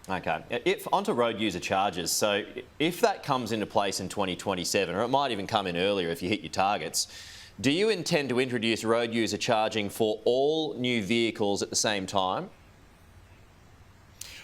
Okay. Onto road user charges. So if that comes into place in 2027, or it might even come in earlier if you hit your targets, do you intend to introduce road user charging for all new vehicles at the same time?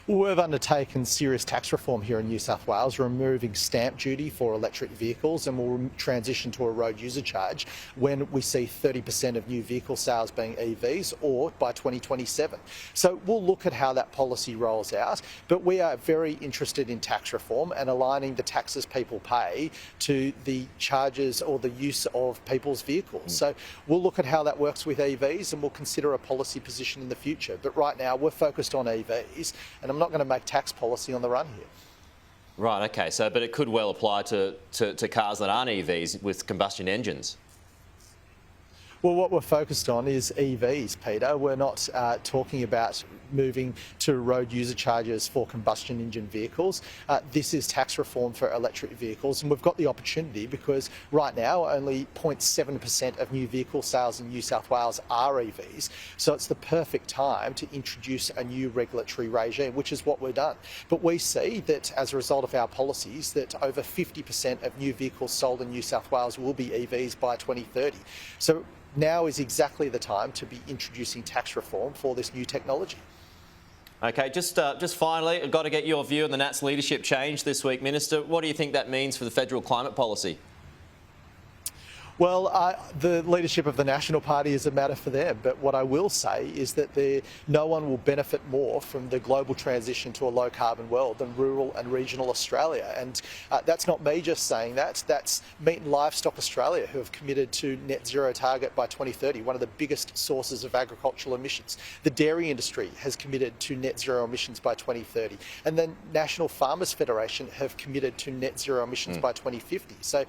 Well, we've undertaken serious tax reform here in New South Wales, removing stamp duty for electric vehicles, and we'll transition to a road user charge when we see 30% of new vehicle sales being EVs, or by 2027. So we'll look at how that policy rolls out, but we are very interested in tax reform and aligning the taxes people pay to the charges or the use of people's vehicles. So we'll look at how that works with EVs, and we'll consider a policy position in the future. But right now we're focused on EVs, and I'm not going to make tax policy on the run here. Right, okay, so but it could well apply to cars that aren't EVs with combustion engines. Well, what we're focused on is EVs, Peter. We're not talking about moving to road user charges for combustion engine vehicles. This is tax reform for electric vehicles, and we've got the opportunity because right now only 0.7% of new vehicle sales in New South Wales are EVs. So it's the perfect time to introduce a new regulatory regime, which is what we've done. But we see that as a result of our policies that over 50% of new vehicles sold in New South Wales will be EVs by 2030. So now is exactly the time to be introducing tax reform for this new technology. Okay, just finally, I've got to get your view on the Nats leadership change this week, Minister. What do you think that means for the federal climate policy? Well, the leadership of the National Party is a matter for them, but what I will say is that no one will benefit more from the global transition to a low-carbon world than rural and regional Australia. And that's not me just saying that, that's Meat and Livestock Australia, who have committed to net zero target by 2030, one of the biggest sources of agricultural emissions. The dairy industry has committed to net zero emissions by 2030. And the National Farmers Federation have committed to net zero emissions by 2050. So,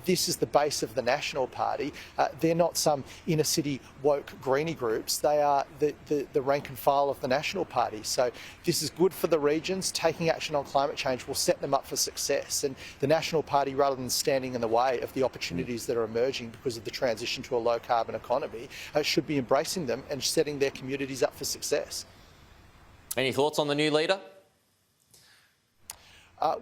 this is the base of the National Party. They're not some inner city woke greenie groups. They are the rank and file of the National Party. So this is good for the regions. Taking action on climate change will set them up for success. And the National Party, rather than standing in the way of the opportunities that are emerging because of the transition to a low carbon economy, should be embracing them and setting their communities up for success. Any thoughts on the new leader?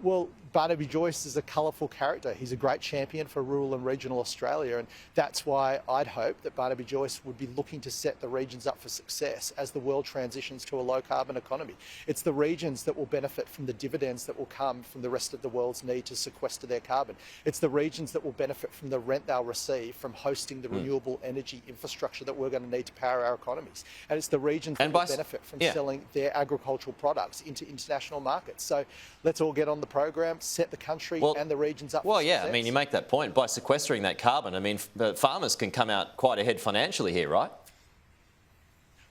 Well, Barnaby Joyce is a colourful character. He's a great champion for rural and regional Australia, and that's why I'd hope that Barnaby Joyce would be looking to set the regions up for success as the world transitions to a low-carbon economy. It's the regions that will benefit from the dividends that will come from the rest of the world's need to sequester their carbon. It's the regions that will benefit from the rent they'll receive from hosting the renewable energy infrastructure that we're going to need to power our economies. And it's the regions that will benefit from selling their agricultural products into international markets. So let's all get on the program, set the country and the regions up for success. I mean, you make that point. By sequestering that carbon, I mean, the farmers can come out quite ahead financially here, right?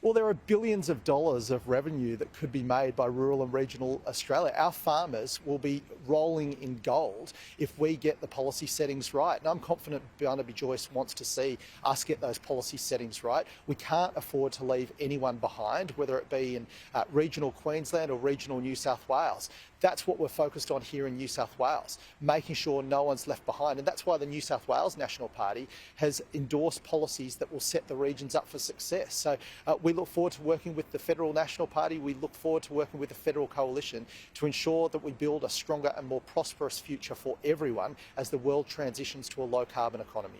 Well, there are billions of dollars of revenue that could be made by rural and regional Australia. Our farmers will be rolling in gold if we get the policy settings right. And I'm confident Barnaby Joyce wants to see us get those policy settings right. We can't afford to leave anyone behind, whether it be in regional Queensland or regional New South Wales. That's what we're focused on here in New South Wales, making sure no one's left behind. And that's why the New South Wales National Party has endorsed policies that will set the regions up for success. So we look forward to working with the Federal National Party. We look forward to working with the Federal Coalition to ensure that we build a stronger and more prosperous future for everyone as the world transitions to a low-carbon economy.